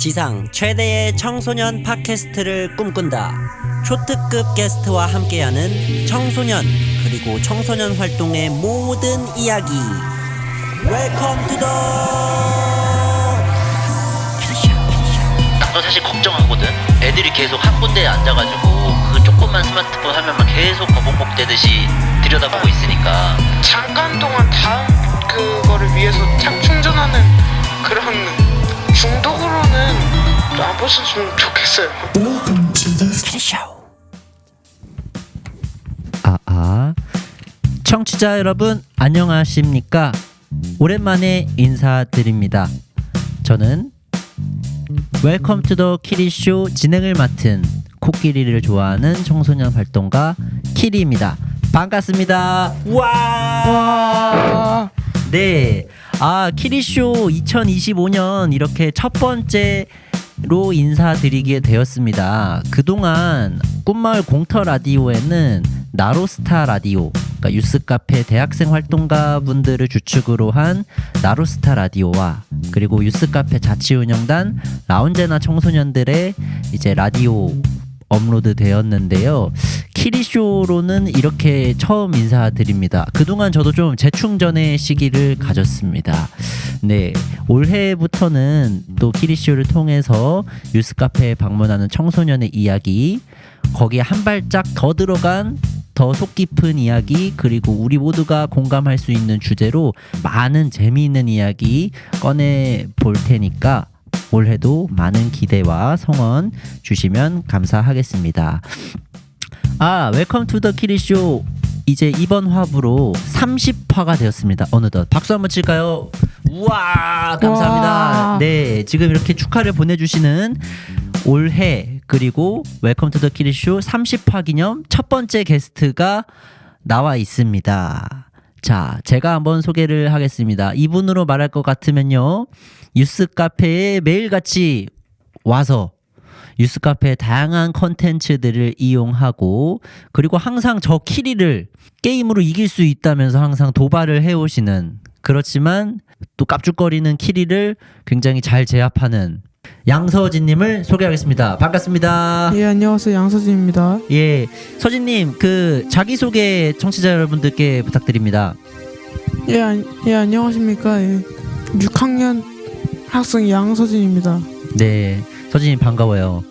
지상 최대의 청소년 팟캐스트를 꿈꾼다. 초특급 게스트와 함께하는 청소년 그리고 청소년 활동의 모든 이야기. 웰컴 투 더 나 사실 걱정하거든. 애들이 계속 한 군데에 앉아가지고 그 조그만 스마트폰 화면만 계속 거북목대듯이 들여다보고 있으니까 잠깐 동안 다음 그거를 위해서 참 충전하는 그런 중독으로는 안 보셨으면 좋겠어요. 청취자 여러분 안녕하십니까? 오랜만에 인사드립니다. 저는 웰컴 투 더 키리쇼 진행을 맡은 코끼리를 좋아하는 청소년 활동가 키리입니다. 반갑습니다. 와! 네. 키리쇼 2025년 이렇게 첫 번째로 인사드리게 되었습니다. 그동안 꿈마을 공터 라디오에는 나로스타 라디오, 그러니까 유스카페 대학생 활동가 분들을 주축으로 한 나로스타 라디오와 그리고 유스카페 자치운영단 라운제나 청소년들의 이제 라디오 업로드 되었는데요. 키리쇼로는 이렇게 처음 인사드립니다. 그동안 저도 좀 재충전의 시기를 가졌습니다. 네, 올해부터는 또 키리쇼를 통해서 유스카페에 방문하는 청소년의 이야기, 거기에 한 발짝 더 들어간 더 속 깊은 이야기, 그리고 우리 모두가 공감할 수 있는 주제로 많은 재미있는 이야기 꺼내 볼 테니까 올해도 많은 기대와 성원 주시면 감사하겠습니다. 웰컴 투 더 키리쇼 이제 이번 화부로 30화가 되었습니다. 어느덧 박수 한번 칠까요? 우와, 감사합니다. 와. 네, 지금 이렇게 축하를 보내주시는 올해 그리고 웰컴 투 더 키리쇼 30화 기념 첫 번째 게스트가 나와 있습니다. 자, 제가 한번 소개를 하겠습니다. 이분으로 말할 것 같으면요, 유스카페에 매일같이 와서 유스카페의 다양한 컨텐츠들을 이용하고, 그리고 항상 저 키리를 게임으로 이길 수 있다면서 항상 도발을 해오시는, 그렇지만 또 깝죽거리는 키리를 굉장히 잘 제압하는 양서진님을 소개하겠습니다. 반갑습니다. 예, 안녕하세요. 양서진입니다. 예, 서진님 그 자기소개 청취자 여러분들께 부탁드립니다. 예, 안녕하십니까. 예. 6학년 학생 양서진입니다. 네, 서진님 반가워요.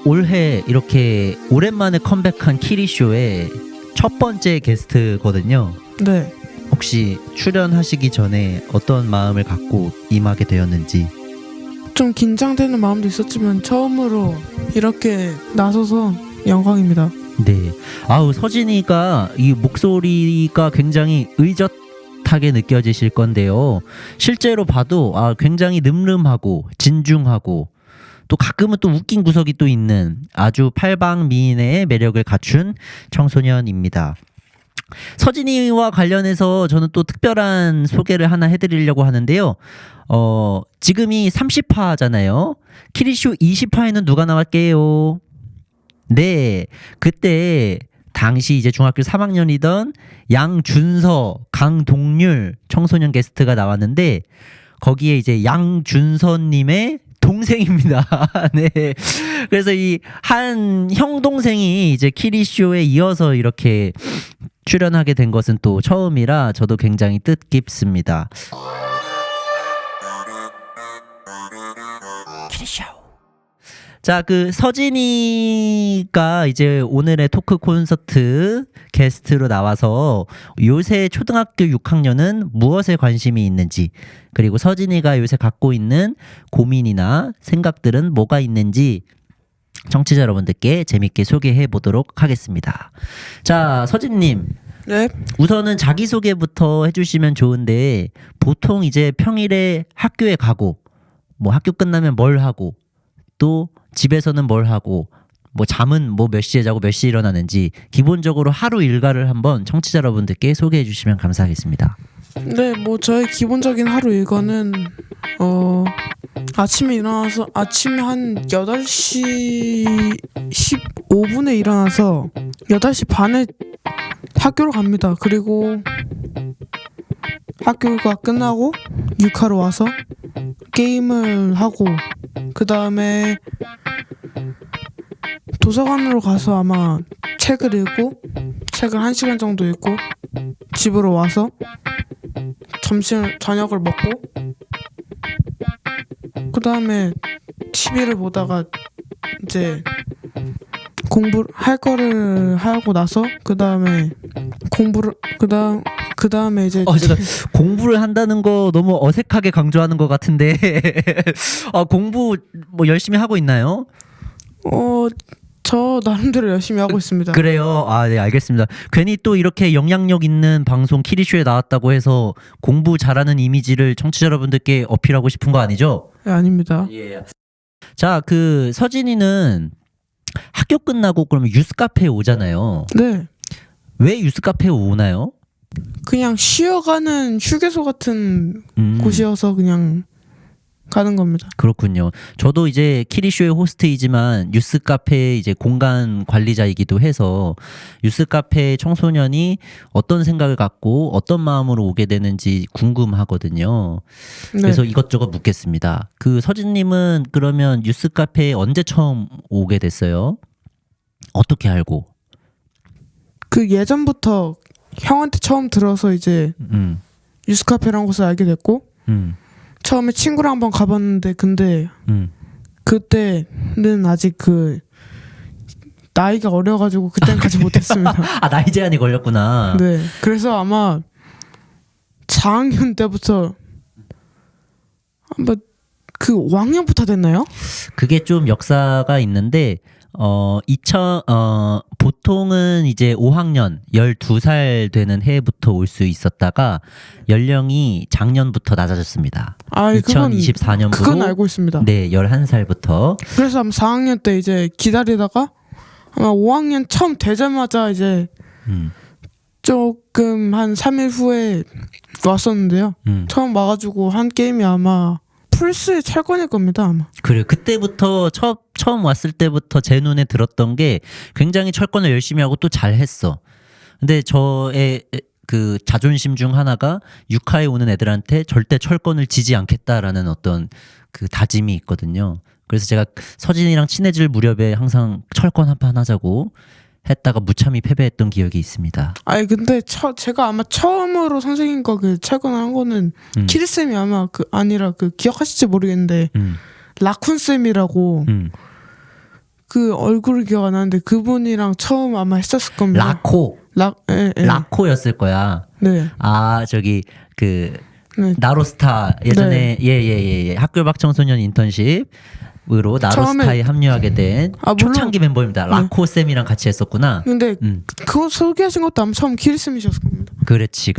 올해 이렇게 오랜만에 컴백한 키리쇼의 첫 번째 게스트거든요. 네. 혹시 출연하시기 전에 어떤 마음을 갖고 임하게 되었는지? 좀 긴장되는 마음도 있었지만 처음으로 이렇게 나서서 영광입니다. 네. 서진이가 이 목소리가 굉장히 의젓하게 느껴지실 건데요. 실제로 봐도 굉장히 늠름하고 진중하고 또 가끔은 또 웃긴 구석이 또 있는 아주 팔방미인의 매력을 갖춘 청소년입니다. 서진이와 관련해서 저는 또 특별한 소개를 하나 해드리려고 하는데요. 지금이 30화잖아요. 키리쇼 20화에는 누가 나왔게요? 네, 그때 당시 이제 중학교 3학년이던 양준서, 강동률 청소년 게스트가 나왔는데 거기에 이제 양준서님의 동생입니다. 네. 그래서 이 한 형 동생이 이제 키리쇼에 이어서 이렇게 출연하게 된 것은 또 처음이라 저도 굉장히 뜻깊습니다. 키리쇼. 자, 서진이가 이제 오늘의 토크 콘서트 게스트로 나와서 요새 초등학교 6학년은 무엇에 관심이 있는지, 그리고 서진이가 요새 갖고 있는 고민이나 생각들은 뭐가 있는지 청취자 여러분들께 재밌게 소개해 보도록 하겠습니다. 자, 서진님. 네. 우선은 자기소개부터 해주시면 좋은데, 보통 이제 평일에 학교에 가고, 뭐 학교 끝나면 뭘 하고, 또 집에서는 뭘 하고, 뭐 잠은 뭐 몇 시에 자고 몇 시에 일어나는지 기본적으로 하루 일과를 한번 청취자 여러분들께 소개해 주시면 감사하겠습니다. 네, 뭐 저의 기본적인 하루 일과는 아침에 일어나서 아침 한 8시 15분에 일어나서 8시 반에 학교로 갑니다. 그리고 학교가 끝나고 육하로 와서 게임을 하고 그 다음에 도서관으로 가서 아마 책을 읽고 책을 1시간 정도 읽고 집으로 와서 저녁을 먹고 그 다음에 TV를 보다가 이제 공부를 할 거를 하고 나서 그 다음에 공부를 그 다음에 이제 제가 공부를 한다는 거 너무 어색하게 강조하는 것 같은데 공부 뭐 열심히 하고 있나요? 저 나름대로 열심히 하고 있습니다. 그래요. 네, 알겠습니다. 괜히 또 이렇게 영향력 있는 방송 키리쇼에 나왔다고 해서 공부 잘하는 이미지를 청취자 여러분들께 어필하고 싶은 거 아니죠? 네, 아닙니다. 예. 자, 그 서진이는 학교 끝나고 그러면 유스카페에 오잖아요. 네. 왜 유스카페에 오나요? 그냥 쉬어가는 휴게소 같은 곳이어서 그냥 가는 겁니다. 그렇군요. 저도 이제 키리쇼의 호스트이지만 유스카페의 이제 공간 관리자이기도 해서 유스카페 청소년이 어떤 생각을 갖고 어떤 마음으로 오게 되는지 궁금하거든요. 네. 그래서 이것저것 묻겠습니다. 그 서진님은 그러면 유스카페에 언제 처음 오게 됐어요? 어떻게 알고? 그 예전부터 형한테 처음 들어서 이제 유스카페라는 곳을 알게 됐고 처음에 친구랑 한번 가봤는데 근데 그때는 아직 그 나이가 어려가지고 그때는 가지 못했습니다. 나이 제한이 걸렸구나. 네, 그래서 아마 4학년 때부터 아마 그 5학년부터 됐나요? 그게 좀 역사가 있는데 보통은 이제 5학년 12살 되는 해부터 올 수 있었다가 연령이 작년부터 낮아졌습니다. 2024년부로 그건 알고 있습니다. 네, 11살부터. 그래서 아마 4학년 때 이제 기다리다가 아마 5학년 처음 되자마자 이제 조금 한 3일 후에 왔었는데요. 처음 와가지고 한 게임이 아마 플스의 철권일 겁니다 아마. 그래요. 그때부터 처음 왔을 때부터 제 눈에 들었던 게 굉장히 철권을 열심히 하고 또 잘했어. 근데 저의 그 자존심 중 하나가 6화에 오는 애들한테 절대 철권을 지지 않겠다라는 어떤 그 다짐이 있거든요. 그래서 제가 서진이랑 친해질 무렵에 항상 철권 한판 하자고 했다가 무참히 패배했던 기억이 있습니다. 아니 근데 제가 아마 처음으로 선생님과 그 철권을 한 거는 키리쌤이 아마 그 아니라 그 기억하실지 모르겠는데 라쿤 쌤이라고 그 얼굴을 기억 안 나는데 그분이랑 처음 아마 했었을 겁니다. 라코였을 거야. 네. 저기 그 네. 나로스타 예전에 예 학교 밖 청소년 인턴십으로 나로스타에 합류하게 된 초창기 멤버입니다. 라코 쌤이랑 같이 했었구나. 근데 그거 소개하신 것도 아마 처음 키리쌤이셨을 겁니다. 그렇지.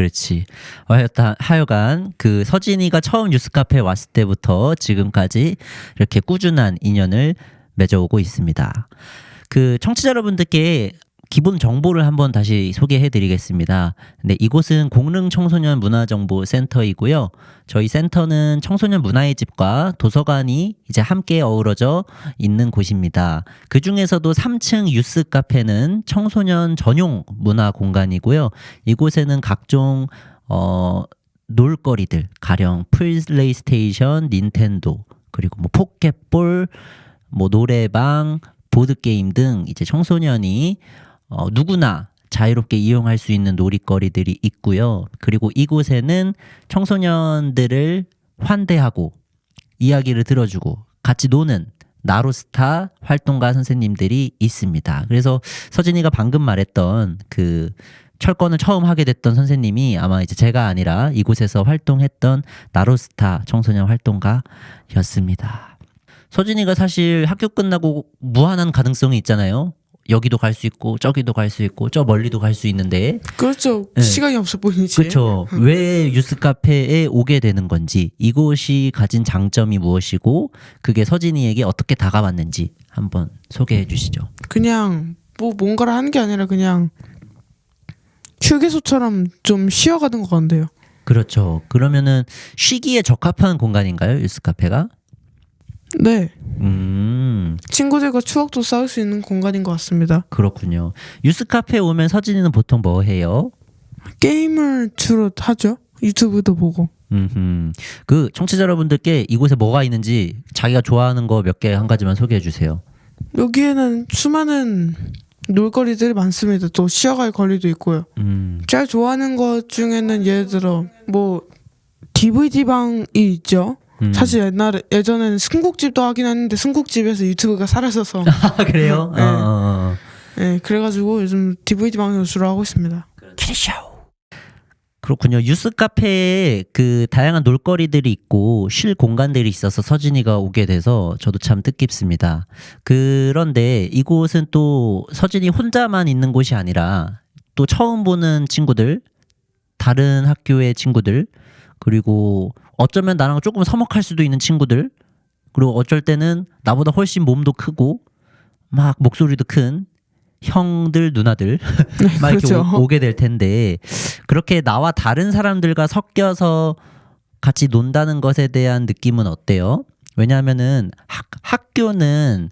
하여간 그 서진이가 처음 뉴스카페에 왔을 때부터 지금까지 이렇게 꾸준한 인연을 맺어오고 있습니다. 그 청취자 여러분들께 기본 정보를 한번 다시 소개해 드리겠습니다. 네, 이곳은 공릉 청소년 문화정보센터이고요. 저희 센터는 청소년 문화의 집과 도서관이 이제 함께 어우러져 있는 곳입니다. 그 중에서도 3층 유스 카페는 청소년 전용 문화 공간이고요. 이곳에는 각종 놀거리들, 가령 플레이스테이션, 닌텐도, 그리고 뭐 포켓볼, 뭐 노래방, 보드게임 등 이제 청소년이 누구나 자유롭게 이용할 수 있는 놀이거리들이 있고요. 그리고 이곳에는 청소년들을 환대하고 이야기를 들어주고 같이 노는 나로스타 활동가 선생님들이 있습니다. 그래서 서진이가 방금 말했던 그 철권을 처음 하게 됐던 선생님이 아마 이제 제가 아니라 이곳에서 활동했던 나로스타 청소년 활동가였습니다. 서진이가 사실 학교 끝나고 무한한 가능성이 있잖아요. 여기도 갈 수 있고 저기도 갈 수 있고 저 멀리도 갈 수 있는데 그렇죠. 네. 시간이 없을 뿐이지. 그렇죠. 왜 유스카페에 오게 되는 건지, 이곳이 가진 장점이 무엇이고 그게 서진이에게 어떻게 다가왔는지 한번 소개해 주시죠. 그냥 뭐 뭔가를 하는 게 아니라 그냥 휴게소처럼 좀 쉬어가는 것 같은데요. 그렇죠. 그러면은 쉬기에 적합한 공간인가요, 유스카페가? 네. 친구들과 추억도 쌓을 수 있는 공간인 것 같습니다. 그렇군요. 유스카페 오면 서진이는 보통 뭐 해요? 게임을 주로 하죠. 유튜브도 보고. 그 청취자 여러분들께 이곳에 뭐가 있는지 자기가 좋아하는 거 몇 개 한 가지만 소개해 주세요. 여기에는 수많은 놀거리들이 많습니다. 또 쉬어갈 거리도 있고요. 제가 좋아하는 것 중에는 예를 들어 뭐 DVD 방이 있죠. 사실 예전에는 승국집도 하긴 했는데 승국집에서 유튜브가 사라져서 아 그래요? 네. 네, 그래가지고 요즘 DVD 방에서 주로 하고 있습니다. 키리쇼. 그렇군요. 유스 카페에 그 다양한 놀거리들이 있고 쉴 공간들이 있어서 서진이가 오게 돼서 저도 참 뜻깊습니다. 그런데 이곳은 또 서진이 혼자만 있는 곳이 아니라 또 처음 보는 친구들, 다른 학교의 친구들, 그리고 어쩌면 나랑 조금 서먹할 수도 있는 친구들, 그리고 어쩔 때는 나보다 훨씬 몸도 크고 막 목소리도 큰 형들 누나들 막 이렇게 그렇죠. 오게 될 텐데 그렇게 나와 다른 사람들과 섞여서 같이 논다는 것에 대한 느낌은 어때요? 왜냐하면은 학교는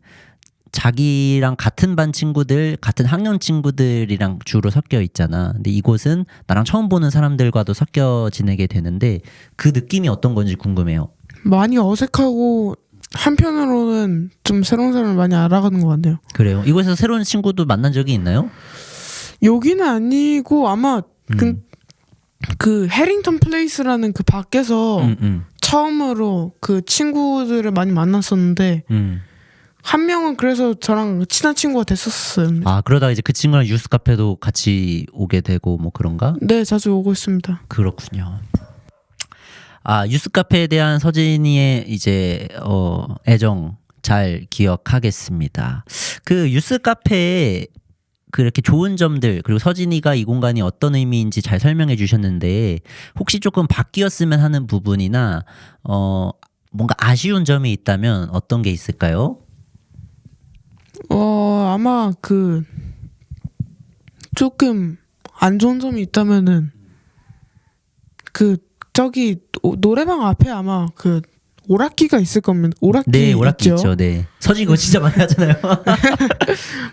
자기랑 같은 반 친구들, 같은 학년 친구들이랑 주로 섞여 있잖아. 근데 이곳은 나랑 처음 보는 사람들과도 섞여 지내게 되는데 그 느낌이 어떤 건지 궁금해요. 많이 어색하고 한편으로는 좀 새로운 사람을 많이 알아가는 것 같네요. 그래요? 이곳에서 새로운 친구도 만난 적이 있나요? 여기는 아니고 아마 그 해링턴 플레이스라는 그 밖에서 처음으로 그 친구들을 많이 만났었는데 한 명은 그래서 저랑 친한 친구가 됐었어요. 아 그러다가 이제 그 친구랑 유스 카페도 같이 오게 되고 뭐 그런가? 네, 자주 오고 있습니다. 그렇군요. 아 유스 카페에 대한 서진이의 이제 애정 잘 기억하겠습니다. 그 유스 카페에 그렇게 좋은 점들 그리고 서진이가 이 공간이 어떤 의미인지 잘 설명해 주셨는데 혹시 조금 바뀌었으면 하는 부분이나 뭔가 아쉬운 점이 있다면 어떤 게 있을까요? 아마 그 조금 안 좋은 점이 있다면은 그 저기 노래방 앞에 아마 그 오락기가 있을 겁니다. 오락기 네, 오락기 있죠? 있죠. 네. 서진 그거 진짜 많이 하잖아요.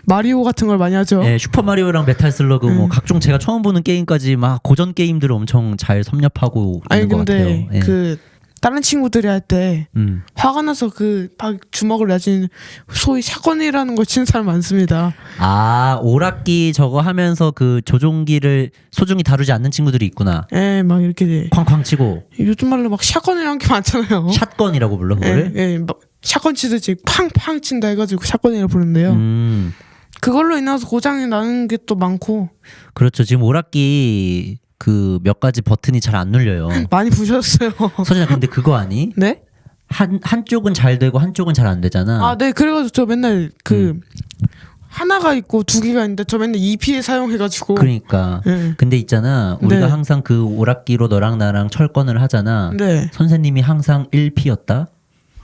마리오 같은 걸 많이 하죠. 네, 슈퍼 마리오랑 메탈 슬러그 뭐 각종 제가 처음 보는 게임까지 막 고전 게임들을 엄청 잘 섭렵하고 아니 있는 것 근데 같아요. 네. 그 다른 친구들이 할 때 화가 나서 그 막 주먹을 내진 소위 샷건이라는 걸 치는 사람 많습니다. 아 오락기 저거 하면서 그 조종기를 소중히 다루지 않는 친구들이 있구나. 예, 막 이렇게 쾅쾅 치고 요즘 말로 막 샷건이라는 게 많잖아요. 샷건이라고 불러 그거를. 예, 막 샷건 치듯이 팡팡 친다 해가지고 샷건이라고 부르는데요. 그걸로 인해서 고장이 나는 게 또 많고. 그렇죠. 지금 오락기 그 몇 가지 버튼이 잘 안 눌려요. 많이 부셨어요. 서진아 근데 그거 아니? 네? 한쪽은 잘 되고 한쪽은 잘 안 되잖아. 아, 네. 그래가지고 저 맨날 그 하나가 있고 두 개가 있는데 저 맨날 EP에 사용해가지고. 그러니까. 네. 근데 있잖아. 우리가 네. 항상 그 오락기로 너랑 나랑 철권을 하잖아. 네. 선생님이 항상 1P였다.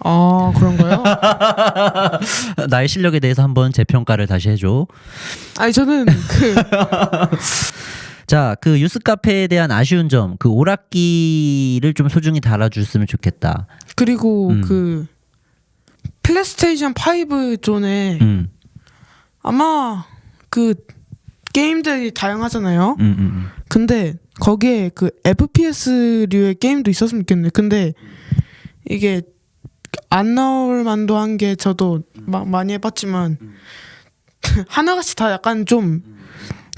아, 그런가요? 나의 실력에 대해서 한번 재평가를 다시 해줘. 아니 저는 그 자, 그 유스 카페에 대한 아쉬운 점, 그 오락기를 좀 소중히 달아줬으면 좋겠다. 그리고 그 플레이스테이션 5 존에 아마 그 게임들이 다양하잖아요. 근데 거기에 그 FPS류의 게임도 있었으면 좋겠네. 근데 이게 안 나올 만도 한 게 저도 막 많이 해봤지만 하나같이 다 약간 좀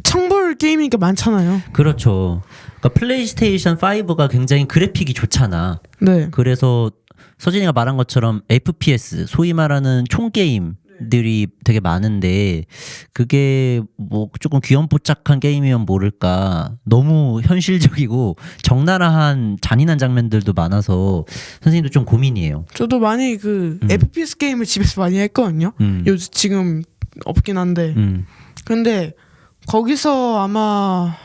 청볼 게임이 많잖아요. 그렇죠. 그러니까 플레이스테이션 5가 굉장히 그래픽이 좋잖아. 네. 그래서 서진이가 말한 것처럼 FPS, 소위 말하는 총게임들이 되게 많은데 그게 뭐 조금 귀염뽀짝한 게임이면 모를까 너무 현실적이고 적나라한 잔인한 장면들도 많아서 선생님도 좀 고민이에요. 저도 많이 그 FPS 게임을 집에서 많이 했거든요. 요즘 지금 없긴 한데. 근데 거기서 아마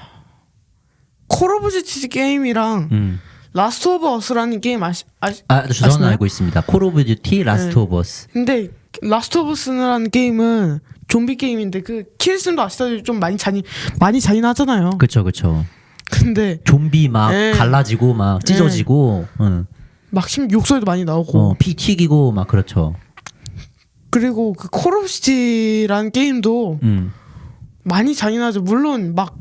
콜 오브 듀티 게임이랑 라스트 오브 어스라는 게임 저는 아시나요? 알고 있습니다. 콜 오브 듀티, 라스트 오브 어스. 근데 라스트 오브 어스라는 게임은 좀비 게임인데 그 킬슨도 아시다시피 좀 많이 잔인하잖아요. 그쵸 그쵸. 근데 좀비 막 네. 갈라지고 막 찢어지고 막 욕설도 많이 나오고 피 튀기고 막 그렇죠. 그리고 그 콜 오브 듀티라는 게임도 많이 잔인하죠. 물론 막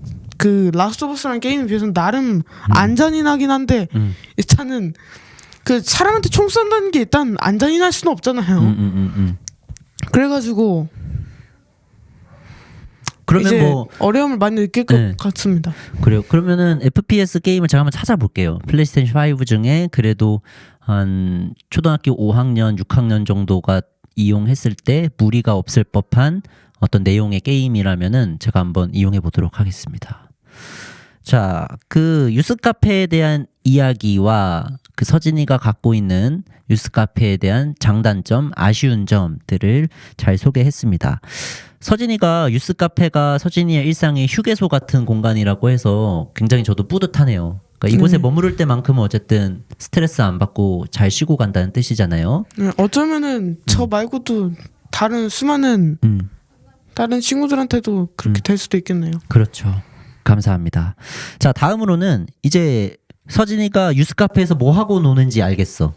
그 라스트 오브 어스라는 게임에 비해서는 나름 안잔인하긴 한데 일단은 그 사람한테 총 쏜다는 게 일단 안잔인할 수는 없잖아요. 그래가지고 그러면 이제 뭐 어려움을 많이 느낄 것 네. 같습니다. 그래요. 그러면은 FPS 게임을 제가 한번 찾아볼게요. 플레이스테이션 5 중에 그래도 한 초등학교 5학년, 6학년 정도가 이용했을 때 무리가 없을 법한 어떤 내용의 게임이라면은 제가 한번 이용해 보도록 하겠습니다. 자, 그 유스카페에 대한 이야기와 그 서진이가 갖고 있는 유스카페에 대한 장단점, 아쉬운 점들을 잘 소개했습니다. 서진이가 유스카페가 서진이의 일상의 휴게소 같은 공간이라고 해서 굉장히 저도 뿌듯하네요. 그러니까 이곳에 머무를 때만큼은 어쨌든 스트레스 안 받고 잘 쉬고 간다는 뜻이잖아요. 네, 어쩌면은 저 말고도 다른 수많은 다른 친구들한테도 그렇게 될 수도 있겠네요. 그렇죠. 감사합니다. 자, 다음으로는 이제 서진이가 유스카페에서 뭐 하고 노는지 알겠어.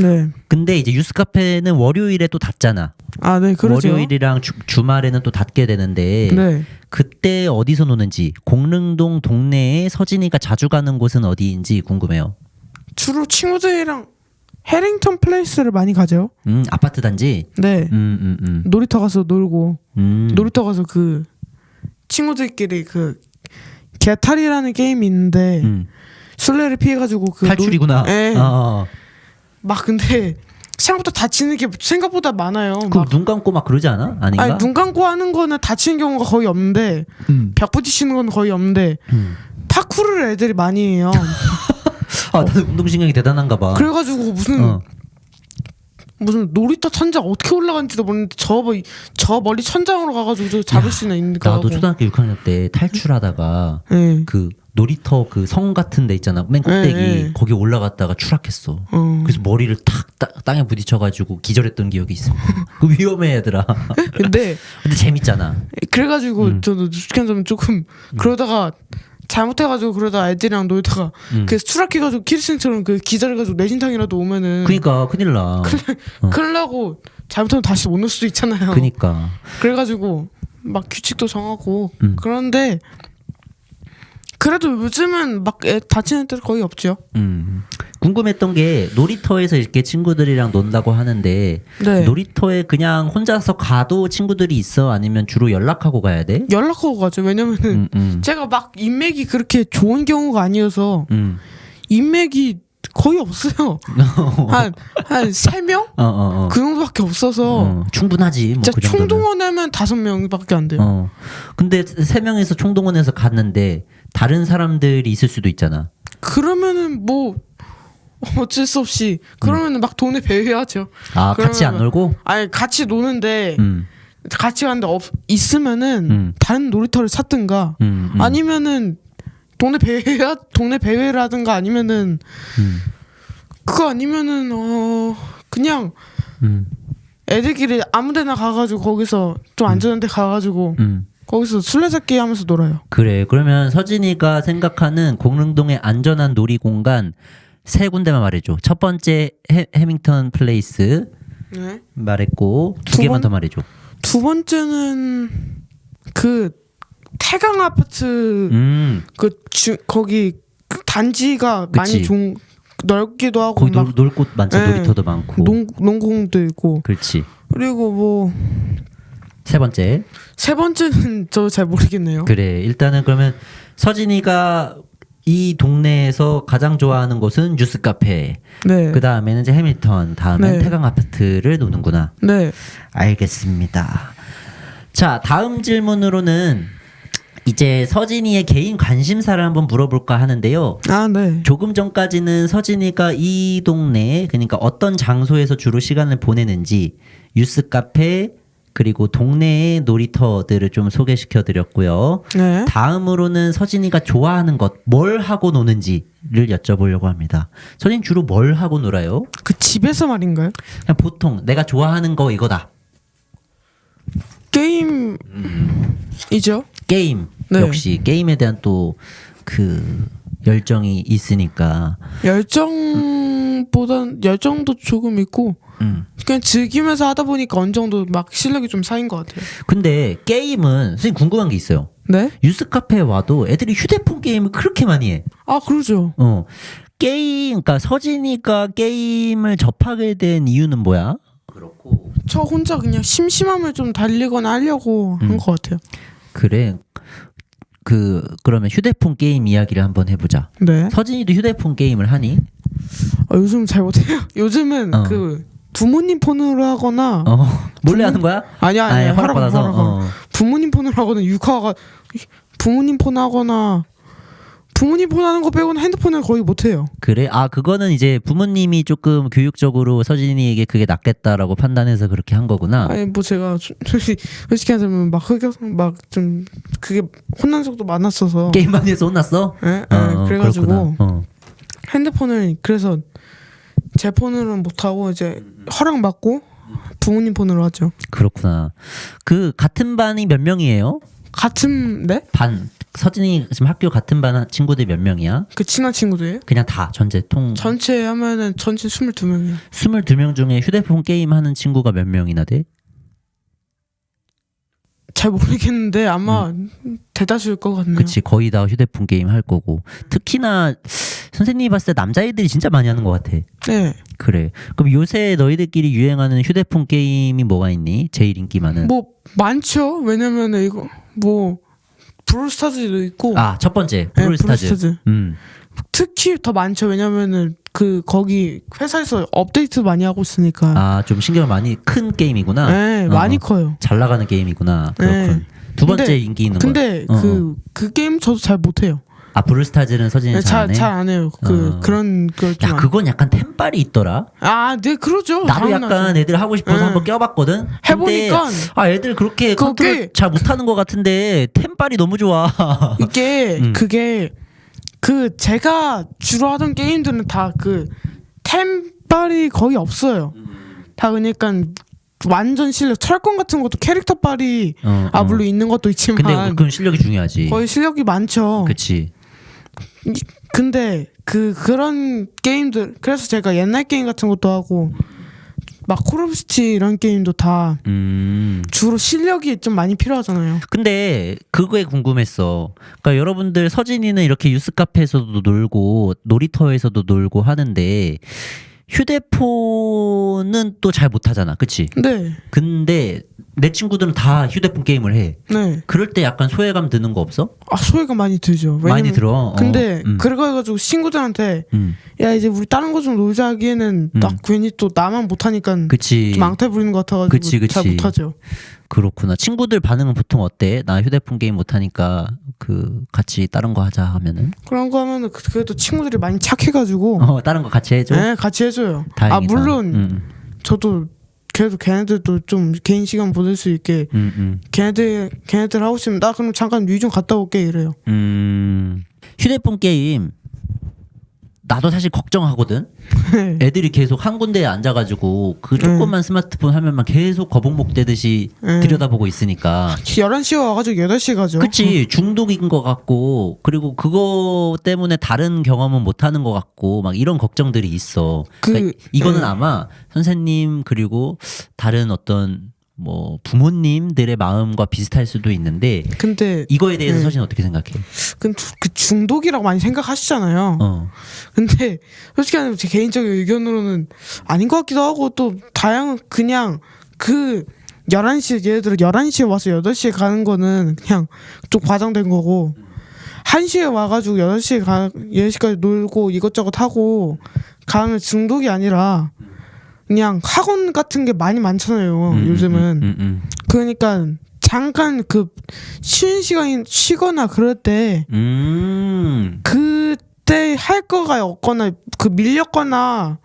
네. 근데 이제 유스카페는 월요일에 또 닫잖아. 아, 네, 그렇죠. 월요일이랑 주말에는 또 닫게 되는데 네. 그때 어디서 노는지, 공릉동 동네에 서진이가 자주 가는 곳은 어디인지 궁금해요. 주로 친구들이랑 해링턴 플레이스를 많이 가죠. 아파트 단지. 네. 놀이터 가서 놀고 놀이터 가서 그 친구들끼리 그 개탈이라는 게임이 있는데 술래를 피해가지고 그 탈출이구나. 네. 어. 막 근데 생각보다 다치는 게 생각보다 많아요. 그 눈 감고 막 그러지 않아? 아닌가? 아니, 눈 감고 하는 거는 다치는 경우가 거의 없는데 벽 부딪히는 건 거의 없는데 파쿠르를 애들이 많이 해요. 아, 다들 운동신경이 대단한가 봐. 그래가지고 무슨 놀이터 천장 어떻게 올라간지도 모르는데 저 멀리 천장으로 가가지고 저 잡을 수는 있는 거. 나도 초등학교 6학년 때 탈출하다가 네. 그 놀이터 그 성 같은 데 있잖아. 맨 꼭대기 네. 거기 올라갔다가 추락했어. 그래서 머리를 탁 땅에 부딪혀가지고 기절했던 기억이 있습니다. 그 위험해 얘들아. 근데 재밌잖아. 그래가지고 저도 솔직한 점은 조금 그러다가 잘못해가지고 그러다 애들이랑 놀다가 그래서 추락해가지고 키리슨처럼 그 기절해가지고 내진탕이라도 오면은 그니까 큰일 나. 큰일 나고 잘못하면 다시 못 놀 수도 있잖아요. 그니까. 그래가지고 막 규칙도 정하고 그런데 그래도 요즘은 막 다치는 애들 거의 없죠. 궁금했던 게 놀이터에서 이렇게 친구들이랑 논다고 하는데 네. 놀이터에 그냥 혼자서 가도 친구들이 있어? 아니면 주로 연락하고 가야 돼? 연락하고 가죠. 왜냐면은 제가 막 인맥이 그렇게 좋은 경우가 아니어서 인맥이 거의 없어요. 한 3명? 그 정도밖에 없어서 충분하지. 뭐 진짜 그 정도는. 총동원하면 5명밖에 안 돼요. 근데 3명이서 총동원해서 갔는데 다른 사람들이 있을 수도 있잖아. 그러면은 뭐 어쩔 수 없이 그러면은 막 돈에 배회하죠. 아, 같이 안 놀고? 아니 같이 노는데 같이 가는데 있으면은 다른 놀이터를 찾든가 아니면은 동네 배회라든가 아니면은 그거 아니면은 그냥 애들끼리 아무데나 가가지고 거기서 좀 안전한 데 가가지고 거기서 술래잡기 하면서 놀아요. 그래. 그러면 서진이가 생각하는 공릉동의 안전한 놀이 공간 3군데만 말해줘. 첫 번째 해밍턴 플레이스 네. 말했고 2개만 더 말해줘. 두 번째는 그 태강 아파트 거기 그 단지가 그치. 많이 넓기도 하고 거기 막 놀 곳 많지. 네. 놀이터도 많고. 농구공도 있고 그렇지. 그리고 뭐 세 번째는 저 잘 모르겠네요. 그래. 일단은 그러면 서진이가 이 동네에서 가장 좋아하는 곳은 뉴스 카페. 네. 그 다음에는 이제 해밀턴. 다음엔 네. 태강 아파트를 노는구나. 네. 알겠습니다. 자, 다음 질문으로는 이제 서진이의 개인 관심사를 한번 물어볼까 하는데요. 아, 네. 조금 전까지는 서진이가 이 동네, 그러니까 어떤 장소에서 주로 시간을 보내는지 뉴스 카페 그리고 동네의 놀이터들을 좀 소개시켜 드렸고요. 네. 다음으로는 서진이가 좋아하는 것, 뭘 하고 노는지를 여쭤보려고 합니다. 서진 주로 뭘 하고 놀아요? 그 집에서 말인가요? 그냥 보통 내가 좋아하는 거 이거다. 게임이죠. 게임. 네. 역시 게임에 대한 또 그 열정이 있으니까. 열정도 조금 있고 그냥 즐기면서 하다 보니까 어느 정도 막 실력이 좀 쌓인 것 같아요. 근데 게임은 선생님 궁금한 게 있어요. 네? 유스 카페에 와도 애들이 휴대폰 게임을 그렇게 많이 해. 아 그러죠. 그러니까 서진이가 게임을 접하게 된 이유는 뭐야? 그렇고. 저 혼자 그냥 심심함을 좀 달리거나 하려고 한 것 같아요. 그래. 그러면 휴대폰 게임 이야기를 한번 해보자. 네. 서진이도 휴대폰 게임을 하니? 요즘 잘 못해요. 요즘은 그 부모님 폰으로 하거나 몰래 하는 거야? 아니야 허락받아서. 부모님 폰으로 하거나 육아가 부모님 폰 하거나 부모님 폰 하는 거 빼고는 핸드폰을 거의 못해요. 그래? 그거는 이제 부모님이 조금 교육적으로 서진이에게 그게 낫겠다라고 판단해서 그렇게 한 거구나. 아니 뭐 제가 솔직히 하자면 막 좀 그게 혼난 적도 많았어서 게임 많이 해서 혼났어? 예, 그래가지고 그렇구나. 핸드폰을 그래서 제 폰으로는 못하고 이제 허락 받고 부모님 폰으로 하죠. 그렇구나. 그 같은 반이 몇 명이에요? 같은 네? 반. 서진이 지금 학교 같은 반 친구들이 몇 명이야? 그 친한 친구들이에요? 그냥 다 전체통 전체 하면은 전체 22명이요. 22명 중에 휴대폰 게임 하는 친구가 몇 명이나 돼? 잘 모르겠는데 아마 대다수일 것 같네요. 그치, 거의 다 휴대폰 게임 할 거고. 특히나 선생님이 봤을 때 남자애들이 진짜 많이 하는 것 같아. 네. 그래. 그럼 요새 너희들끼리 유행하는 휴대폰 게임이 뭐가 있니? 제일 인기 많은. 뭐 많죠. 왜냐면 이거 뭐 브롤스타즈도 있고. 첫 번째 네, 브롤스타즈. 브롤스타즈. 특히 더 많죠. 왜냐면은 거기 회사에서 업데이트 많이 하고 있으니까. 좀 신경을 많이 큰 게임이구나. 네, 많이 커요. 잘 나가는 게임이구나. 네. 그렇군. 두 번째 근데- 인기 있는 거. 근데 그 게임 저도 잘 못해요. 브롤스타즈는 서진이 잘 안 해? 잘 안 해요. 그런 걸 좀. 야, 그건 약간 템빨이 있더라. 네, 그러죠. 나도 당연하죠. 약간 애들 하고 싶어서 네. 한번 껴봤거든. 해보니까 근데, 애들 그렇게 그게- 컨트롤 잘 못하는 것 같은데 템빨이 너무 좋아. 이게 그게 제가 주로 하던 게임들은 다 템빨이 거의 없어요. 다 그러니까 완전 실력 철권 같은 것도 캐릭터 빨이 물론 있는 것도 있지만 근데 그건 실력이 중요하지. 거의 실력이 많죠. 그치. 근데 그런 게임들 그래서 제가 옛날 게임 같은 것도 하고 막 콜 오브 듀티 이런 게임도 다 주로 실력이 좀 많이 필요하잖아요. 근데 그거에 궁금했어. 그러니까 여러분들 서진이는 이렇게 유스 카페에서도 놀고 놀이터에서도 놀고 하는데 휴대폰은 또 잘 못하잖아. 그치? 네. 근데 내 친구들은 다 휴대폰 게임을 해. 네. 그럴 때 약간 소외감 드는 거 없어? 소외가 많이 들죠. 많이 들어. 근데 그래가지고 친구들한테 야 이제 우리 다른 거 좀 놀자 하기에는 딱 괜히 또 나만 못하니까 그치. 좀 앙탈 부리는 것 같아가지고 그치. 잘 못하죠. 그렇구나. 친구들 반응은 보통 어때? 나 휴대폰 게임 못하니까 같이 다른 거 하자 하면은? 그런 거 하면은 그래도 친구들이 많이 착해가지고 다른 거 같이 해줘? 네 같이 해줘요. 다행이다. 물론 저도 그래도 걔네들도 좀 개인 시간 보낼 수 있게 걔네들 하고 싶으면 나 그럼 잠깐 뮤 좀 갔다 올게 이래요. 휴대폰 게임 나도 사실 걱정하거든. 애들이 계속 한 군데에 앉아가지고 그 조그만 스마트폰 화면만 계속 거북목 대듯이 들여다보고 있으니까 11시에 와가지고 8시에 가죠. 그치, 중독인 것 같고 그리고 그거 때문에 다른 경험은 못하는 것 같고 막 이런 걱정들이 있어. 그러니까 이거는 아마 선생님 그리고 다른 어떤 뭐 부모님들의 마음과 비슷할 수도 있는데 근데 이거에 대해서 서진 어떻게 생각해? 그 중독이라고 많이 생각하시잖아요. 근데 솔직히 말하면 제 개인적인 의견으로는 아닌 것 같기도 하고 또 다양한 그냥 11시 예를 들어 11시에 와서 8시에 가는 거는 그냥 좀 과장된 거고 1시에 와가지고 8시까지 놀고 이것저것 하고 가면 중독이 아니라 그냥 학원 같은 게 많이 많잖아요. 요즘은. 그러니까 잠깐 쉬는 시간이 쉬거나 그럴 때 그때 할 거가 없거나 밀렸거나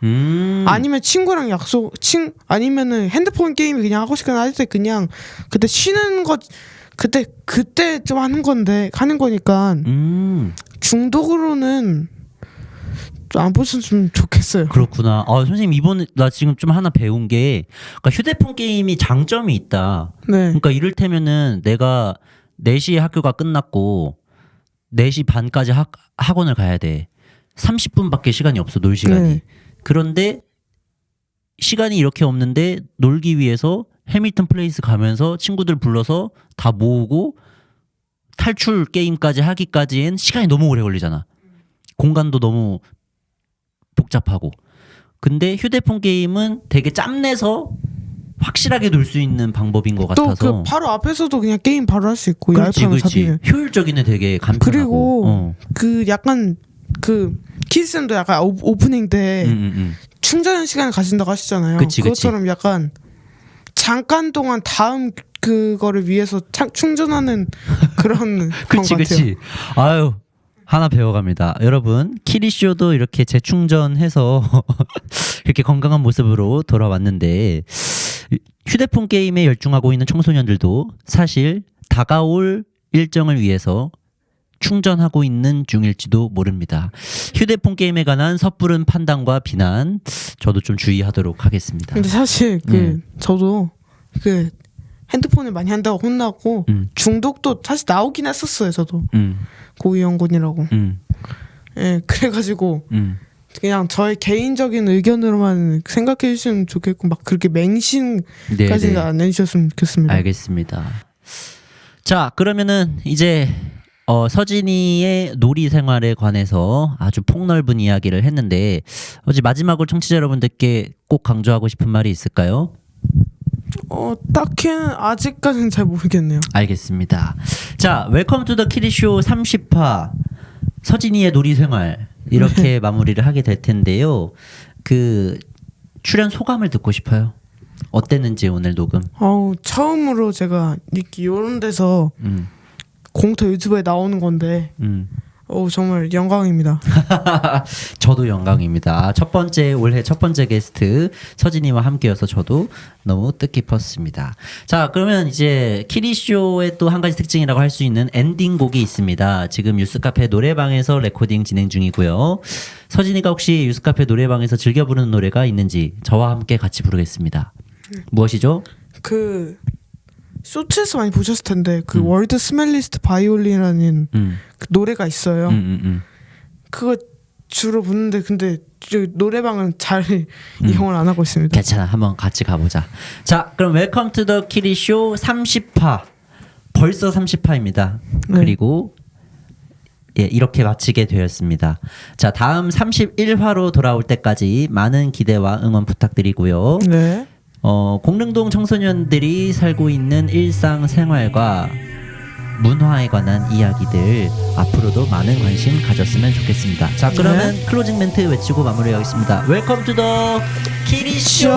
아니면 친구랑 아니면은 핸드폰 게임이 그냥 하고 싶거나 할 때 그냥 그때 쉬는 것 그때 좀 하는 거니까 중독으로는 안 보셨으면 좋겠어요. 그렇구나. 선생님 이번에 나 지금 좀 하나 배운 게 그러니까 휴대폰 게임이 장점이 있다. 네. 그러니까 이를테면은 내가 4시에 학교가 끝났고 4시 반까지 학원을 가야 돼. 30분밖에 시간이 없어, 놀 시간이. 네. 그런데 시간이 이렇게 없는데 놀기 위해서 해밀턴 플레이스 가면서 친구들 불러서 다 모으고 탈출 게임까지 하기까지엔 시간이 너무 오래 걸리잖아. 공간도 너무 복잡하고. 근데 휴대폰 게임은 되게 짬내서 확실하게 놀 수 있는 방법인 것 또 같아서. 그 바로 앞에서도 그냥 게임 바로 할 수 있고 그렇지, 얇게 그렇지. 잡히면. 효율적이네, 되게 간편하고. 그리고 그 약간 그 키스쌤도 약간 오프닝 때 충전 시간 가진다고 하시잖아요. 그치, 그치. 그것처럼 약간 잠깐 동안 다음 그거를 위해서 충전하는 그런 것 그치, 같아요. 그치. 아유, 하나 배워갑니다. 여러분, 키리쇼도 이렇게 재충전해서 이렇게 건강한 모습으로 돌아왔는데, 휴대폰 게임에 열중하고 있는 청소년들도 사실 다가올 일정을 위해서 충전하고 있는 중일지도 모릅니다. 휴대폰 게임에 관한 섣부른 판단과 비난, 저도 좀 주의하도록 하겠습니다. 근데 사실 그 저도 그 핸드폰을 많이 한다고 혼나고 중독도 사실 나오긴 했었어요. 저도 고위험군이라고. 예, 그래가지고 그냥 저의 개인적인 의견으로만 생각해 주시면 좋겠고 막 그렇게 맹신까지는 안 해주셨으면 좋겠습니다. 알겠습니다. 자, 그러면은 이제 서진이의 놀이 생활에 관해서 아주 폭넓은 이야기를 했는데 어제 마지막으로 청취자 여러분들께 꼭 강조하고 싶은 말이 있을까요? 딱히는 아직까지는 잘 모르겠네요. 알겠습니다. 자, 웰컴 투 더 키리쇼 30화 서진이의 놀이 생활 이렇게 마무리를 하게 될 텐데요. 그 출연 소감을 듣고 싶어요. 어땠는지 오늘 녹음. 처음으로 제가 이렇게 이런 데서 공터 유튜브에 나오는 건데 정말 영광입니다. 저도 영광입니다. 올해 첫 번째 게스트 서진이와 함께여서 저도 너무 뜻깊었습니다. 자, 그러면 이제 키리쇼의 또 한 가지 특징이라고 할 수 있는 엔딩곡이 있습니다. 지금 뉴스카페 노래방에서 레코딩 진행 중이고요. 서진이가 혹시 뉴스카페 노래방에서 즐겨 부르는 노래가 있는지 저와 함께 같이 부르겠습니다. 무엇이죠? 그 쇼츠에서 많이 보셨을 텐데 그 월드 스멜리스트 바이올린이라는 그 노래가 있어요. 그거 주로 부르는데 근데 노래방은 잘 이용을 안 하고 있습니다. 괜찮아, 한번 같이 가보자. 자, 그럼 웰컴 투 더 키리쇼 30화 벌써 30화입니다. 네. 그리고 이렇게 마치게 되었습니다. 자, 다음 31화로 돌아올 때까지 많은 기대와 응원 부탁드리고요. 네. 공릉동 청소년들이 살고 있는 일상생활과 문화에 관한 이야기들 앞으로도 많은 관심 가졌으면 좋겠습니다. 자, 그러면 클로징 멘트 외치고 마무리하겠습니다. 웰컴 투 더 키리쇼.